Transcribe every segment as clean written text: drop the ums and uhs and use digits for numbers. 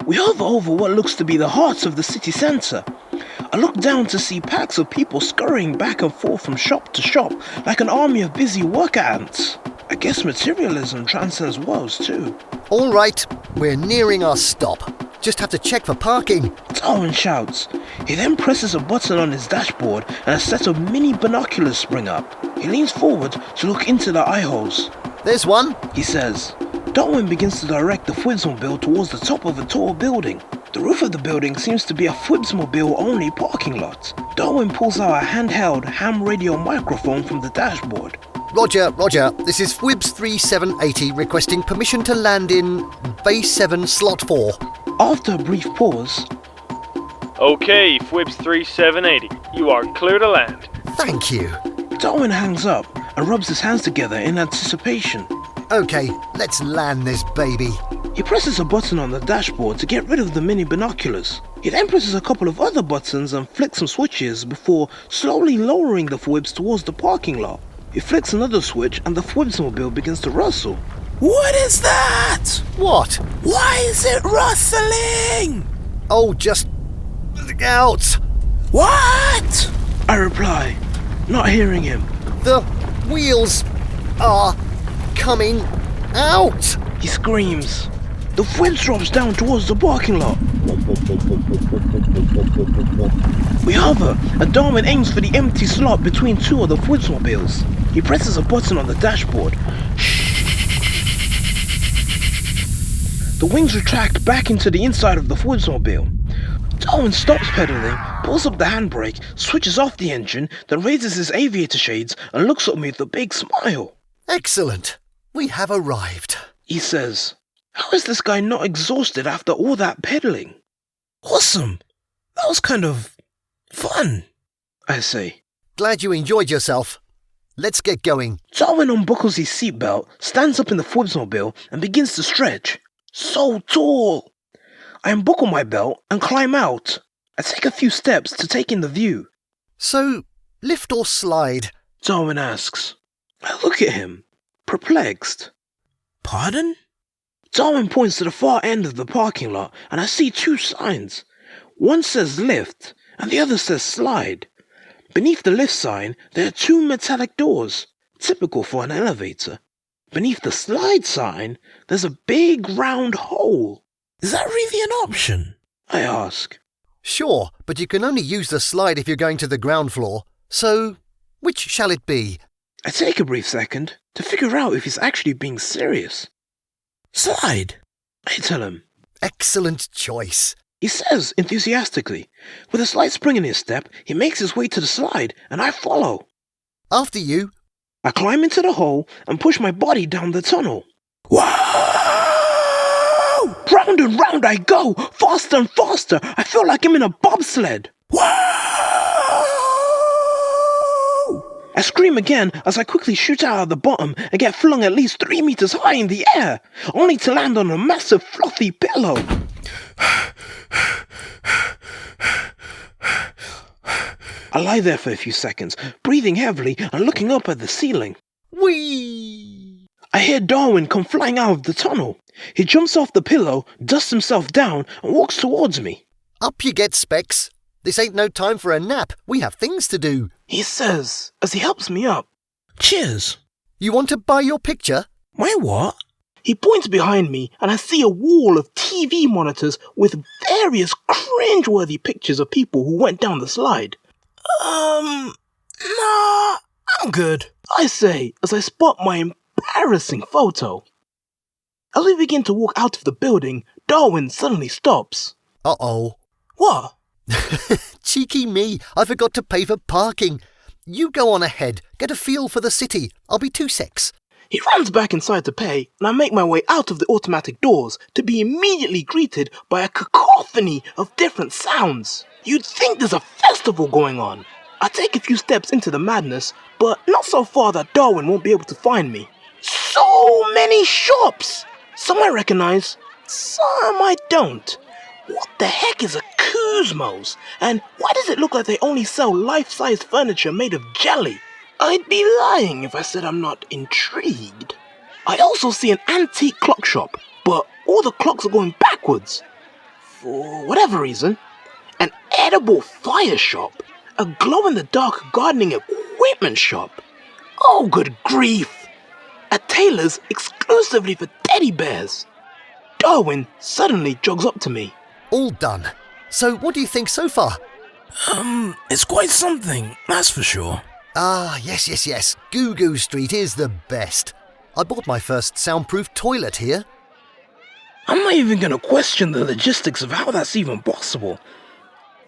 We hover over what looks to be the heart of the city centre. I look down to see packs of people scurrying back and forth from shop to shop like an army of busy worker ants. I guess materialism transcends worlds too. All right, we're nearing our stop. Just have to check for parking. Darwin shouts. He then presses a button on his dashboard and a set of mini binoculars spring up. He leans forward to look into the eye holes. There's one, he says. Darwin begins to direct the Fwibsmobile towards the top of a tall building. The roof of the building seems to be a Fwibsmobile-only parking lot. Darwin pulls out a handheld ham radio microphone from the dashboard. Roger. This is Fwibs 3780 requesting permission to land in Bay 7, Slot 4. After a brief pause, Okay, Fwibs 3780, you are clear to land. Thank you. Darwin hangs up and rubs his hands together in anticipation. Okay, let's land this baby. He presses a button on the dashboard to get rid of the mini binoculars. He then presses a couple of other buttons and flicks some switches before slowly lowering the Fwibs towards the parking lot. He flicks another switch and the Fwibsmobile begins to rustle. What is that? What? Why is it rustling? Oh, just look out. What? I reply, not hearing him. The wheels are coming out. He screams. The Fwibs drops down towards the parking lot. We hover, and Darwin aims for the empty slot between two of the Fwibsmobiles. He presses a button on the dashboard. The wings retract back into the inside of the Fwibsmobile. Darwin stops pedaling, pulls up the handbrake, switches off the engine, then raises his aviator shades and looks at me with a big smile. Excellent. We have arrived. He says, how is this guy not exhausted after all that pedaling? Awesome. That was kind of fun, I say. Glad you enjoyed yourself. Let's get going. Darwin unbuckles his seatbelt, stands up in the Fwibsmobile and begins to stretch. So tall. I unbuckle my belt and climb out. I take a few steps to take in the view. So, lift or slide? Darwin asks. I look at him, perplexed. Pardon? Darwin points to the far end of the parking lot and I see two signs. One says lift and the other says slide. Beneath the lift sign, there are two metallic doors, typical for an elevator. Beneath the slide sign, there's a big round hole. Is that really an option? I ask. Sure, but you can only use the slide if you're going to the ground floor. So, which shall it be? I take a brief second to figure out if he's actually being serious. Slide, I tell him. Excellent choice. He says enthusiastically. With a slight spring in his step, he makes his way to the slide, and I follow. After you. I climb into the hole and push my body down the tunnel. Wow! Round and round I go, faster and faster. I feel like I'm in a bobsled. Wow! I scream again as I quickly shoot out of the bottom and get flung at least 3 meters high in the air, only to land on a massive fluffy pillow. I lie there for a few seconds, breathing heavily and looking up at the ceiling. Whee! I hear Darwin come flying out of the tunnel. He jumps off the pillow, dusts himself down, and walks towards me. Up you get, Spex. This ain't no time for a nap. We have things to do. He says, as he helps me up. Cheers. You want to buy your picture? My what? He points behind me, and I see a wall of TV monitors with various cringe-worthy pictures of people who went down the slide. Nah, I'm good, I say, as I spot my embarrassing photo. As we begin to walk out of the building, Darwin suddenly stops. Uh-oh. What? Cheeky me, I forgot to pay for parking. You go on ahead, get a feel for the city. I'll be 2 secs. He runs back inside to pay, and I make my way out of the automatic doors to be immediately greeted by a cacophony of different sounds. You'd think there's a festival going on. I take a few steps into the madness, but not so far that Darwin won't be able to find me. So many shops! Some I recognize, some I don't. What the heck is a Kuzmo's? And why does it look like they only sell life-size furniture made of jelly? I'd be lying if I said I'm not intrigued. I also see an antique clock shop, but all the clocks are going backwards. for whatever reason, an edible fire shop, a glow-in-the-dark gardening equipment shop. Oh, good grief! A tailor's exclusively for teddy bears. Darwin suddenly jogs up to me. All done. So what do you think so far? It's quite something, that's for sure. Ah, yes. Goo Goo Street is the best. I bought my first soundproof toilet here. I'm not even going to question the logistics of how that's even possible.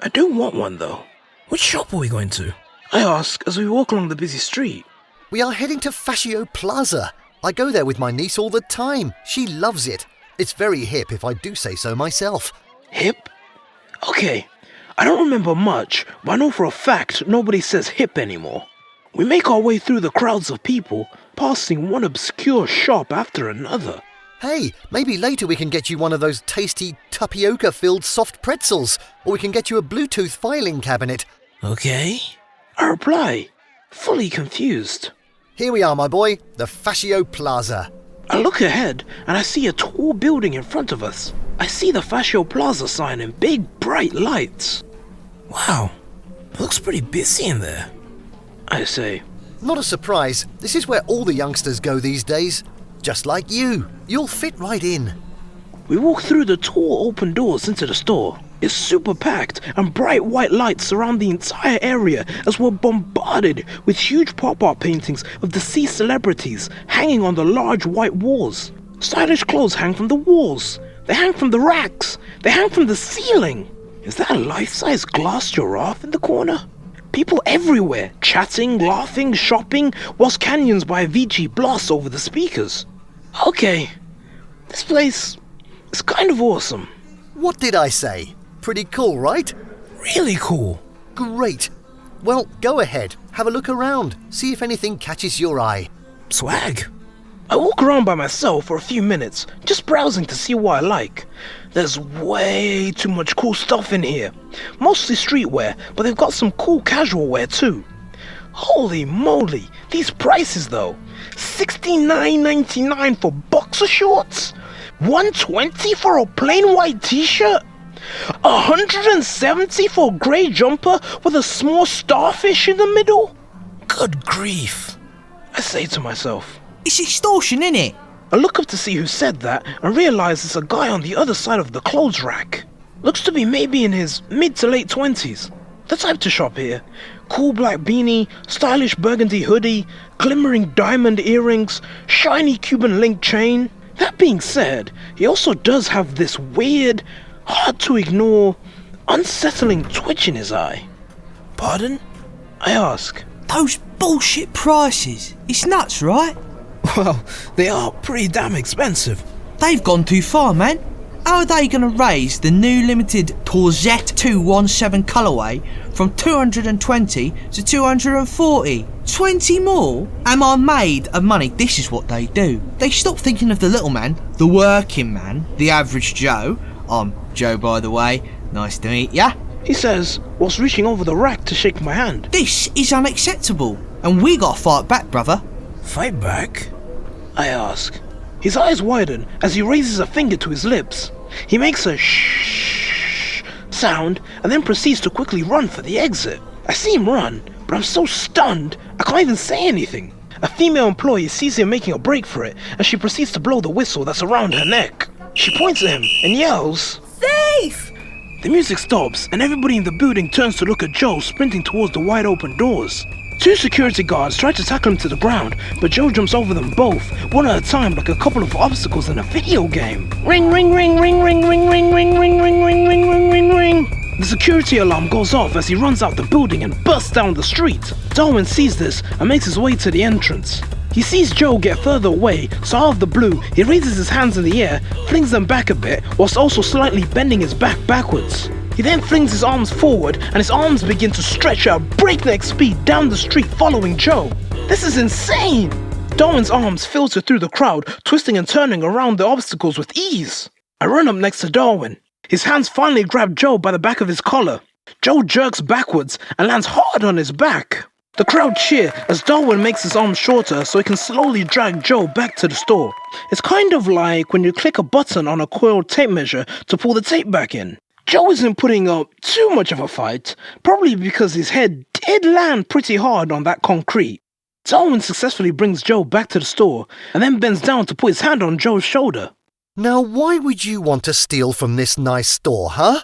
I do want one, though. Which shop are we going to? I ask as we walk along the busy street. We are heading to Fascio Plaza. I go there with my niece all the time. She loves it. It's very hip, if I do say so myself. Hip? Okay, I don't remember much, but I know for a fact nobody says hip anymore. We make our way through the crowds of people, passing one obscure shop after another. Hey, maybe later we can get you one of those tasty tapioca-filled soft pretzels, or we can get you a Bluetooth filing cabinet. Okay. I reply, fully confused. Here we are, my boy, the Fascio Plaza. I look ahead and I see a tall building in front of us. I see the Fascio Plaza sign in big, bright lights. Wow, it looks pretty busy in there, I say. Not a surprise. This is where all the youngsters go these days. Just like you. You'll fit right in. We walk through the tall open doors into the store. It's super packed and bright white lights surround the entire area as we're bombarded with huge pop-art paintings of deceased celebrities hanging on the large white walls. Stylish clothes hang from the walls. They hang from the racks. They hang from the ceiling. Is that a life-size glass giraffe in the corner? People everywhere, chatting, laughing, shopping, whilst canyons by Avicii blast over the speakers. Okay, this place is kind of awesome. What did I say? Pretty cool, right? Really cool. Great. Well, go ahead. Have a look around. See if anything catches your eye. Swag. I walk around by myself for a few minutes, just browsing to see what I like. There's way too much cool stuff in here. Mostly streetwear, but they've got some cool casual wear too. Holy moly, these prices though. $69.99 for boxer shorts? $120 for a plain white t-shirt? $170 for a grey jumper with a small starfish in the middle? Good grief, I say to myself. It's extortion, innit? I look up to see who said that and realise it's a guy on the other side of the clothes rack. Looks to be maybe in his mid to late 20s. The type to shop here. Cool black beanie, stylish burgundy hoodie, glimmering diamond earrings, shiny Cuban link chain. That being said, he also does have this weird, hard to ignore, unsettling twitch in his eye. Pardon? I ask. Those bullshit prices. It's nuts, right? Well, they are pretty damn expensive. They've gone too far, man. How are they going to raise the new limited Torzette 217 colourway from 220 to 240? 20 more? Am I made of money? This is what they do. They stop thinking of the little man, the working man, the average Joe. I'm Joe, by the way. Nice to meet ya. He says, whilst reaching over the rack to shake my hand. This is unacceptable, and we gotta fight back, brother. Fight back? I ask. His eyes widen as he raises a finger to his lips. He makes a shh sound and then proceeds to quickly run for the exit. I see him run, but I'm so stunned I can't even say anything. A female employee sees him making a break for it and she proceeds to blow the whistle that's around her neck. She points at him and yells, "Thief!" The music stops and everybody in the building turns to look at Joe sprinting towards the wide open doors. Two security guards try to tackle him to the ground, but Joe jumps over them both, one at a time like a couple of obstacles in a video game. Ring, ring, ring, ring, ring, ring, ring, ring, ring, ring, ring, ring, ring, ring, ring. The security alarm goes off as he runs out the building and bursts down the street. Darwin sees this and makes his way to the entrance. He sees Joe get further away, so out of the blue, he raises his hands in the air, flings them back a bit, whilst also slightly bending his back backwards. He then flings his arms forward, and his arms begin to stretch at breakneck speed down the street following Joe. This is insane! Darwin's arms filter through the crowd, twisting and turning around the obstacles with ease. I run up next to Darwin. His hands finally grab Joe by the back of his collar. Joe jerks backwards and lands hard on his back. The crowd cheer as Darwin makes his arms shorter so he can slowly drag Joe back to the store. It's kind of like when you click a button on a coiled tape measure to pull the tape back in. Joe isn't putting up too much of a fight, probably because his head did land pretty hard on that concrete. Darwin successfully brings Joe back to the store and then bends down to put his hand on Joe's shoulder. Now, why would you want to steal from this nice store, huh?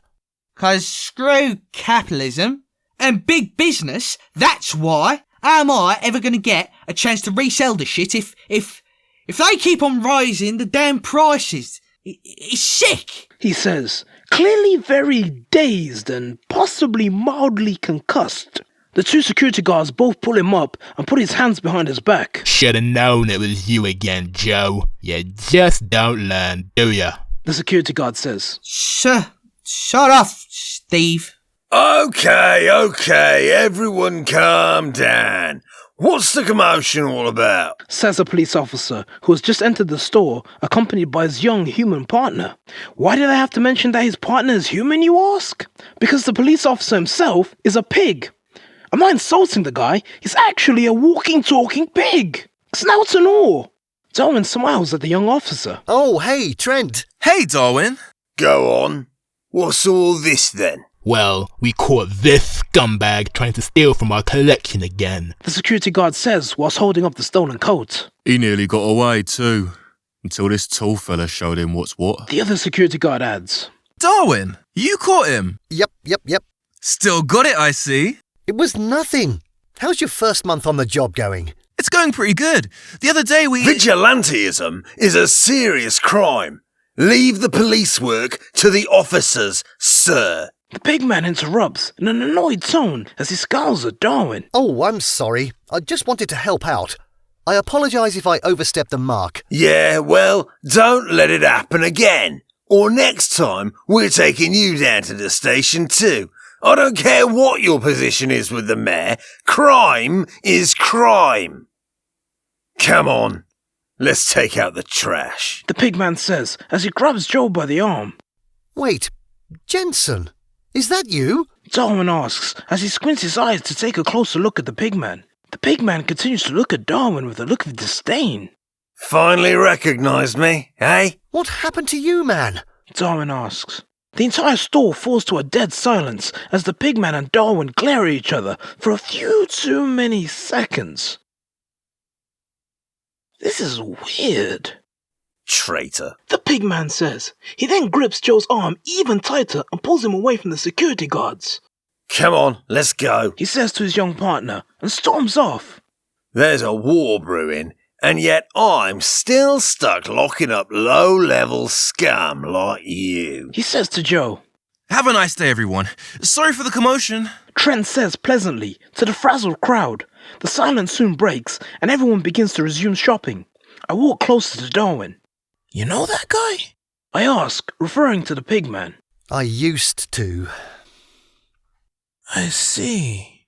'Cause screw capitalism and big business, that's why. How am I ever going to get a chance to resell the shit if they keep on rising the damn prices? It's sick, He says, clearly very dazed and possibly mildly concussed. The two security guards both pull him up and put his hands behind his back. Should've known it was you again, Joe. You just don't learn, do ya? The security guard says. Shut off, Steve. Okay, everyone calm down. What's the commotion all about? Says a police officer who has just entered the store accompanied by his young human partner. Why did I have to mention that his partner is human, you ask? Because the police officer himself is a pig. I'm not insulting the guy, he's actually a walking, talking pig. Snout and all. Darwin smiles at the young officer. Oh, hey, Trent. Hey, Darwin. Go on. What's all this then? Well, we caught this scumbag trying to steal from our collection again. The security guard says whilst holding up the stolen coat. He nearly got away too, until this tall fella showed him what's what. The other security guard adds. Darwin, you caught him. Yep. Still got it, I see. It was nothing. How's your first month on the job going? It's going pretty good. The other day we... Vigilantism is a serious crime. Leave the police work to the officers, sir. The pig man interrupts in an annoyed tone as he scowls at Darwin. Oh, I'm sorry. I just wanted to help out. I apologise if I overstepped the mark. Yeah, well, don't let it happen again. Or next time, we're taking you down to the station too. I don't care what your position is with the mayor. Crime is crime. Come on, let's take out the trash. The pig man says as he grabs Joe by the arm. Wait, Jensen, is that you? Darwin asks as he squints his eyes to take a closer look at the pig man. The pig man continues to look at Darwin with a look of disdain. Finally recognised me, eh? What happened to you, man? Darwin asks. The entire store falls to a dead silence as the pig man and Darwin glare at each other for a few too many seconds. This is weird. Traitor. The pig man says. He then grips Joe's arm even tighter and pulls him away from the security guards. Come on, let's go. He says to his young partner and storms off. There's a war brewing, and yet I'm still stuck locking up low-level scum like you. He says to Joe. Have a nice day, everyone. Sorry for the commotion. Trent says pleasantly to the frazzled crowd. The silence soon breaks and everyone begins to resume shopping. I walk closer to Darwin. You know that guy? I ask, referring to the pig man. I used to. I see.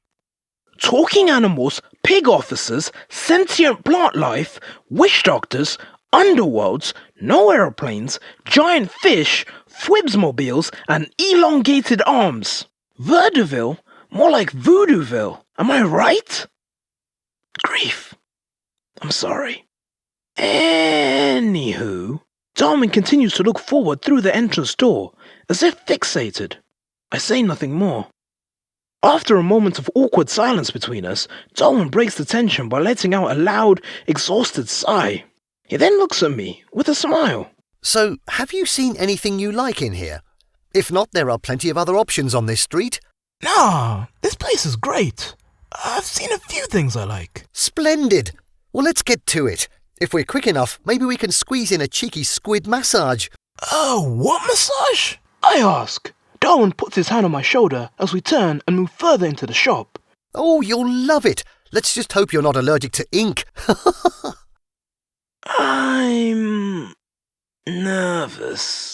Talking animals, pig officers, sentient plant life, witch doctors, underworlds, no aeroplanes, giant fish, Fwibsmobiles, and elongated arms. VOODOOVILLE? More like VOODOOVILLE. Am I right? Grief. I'm sorry. Anywho, Darwin continues to look forward through the entrance door, as if fixated. I say nothing more. After a moment of awkward silence between us, Darwin breaks the tension by letting out a loud, exhausted sigh. He then looks at me with a smile. So, have you seen anything you like in here? If not, there are plenty of other options on this street. Nah, this place is great. I've seen a few things I like. Splendid. Well, let's get to it. If we're quick enough, maybe we can squeeze in a cheeky squid massage. Oh, what massage? I ask. Darwin puts his hand on my shoulder as we turn and move further into the shop. Oh, you'll love it. Let's just hope you're not allergic to ink. I'm nervous.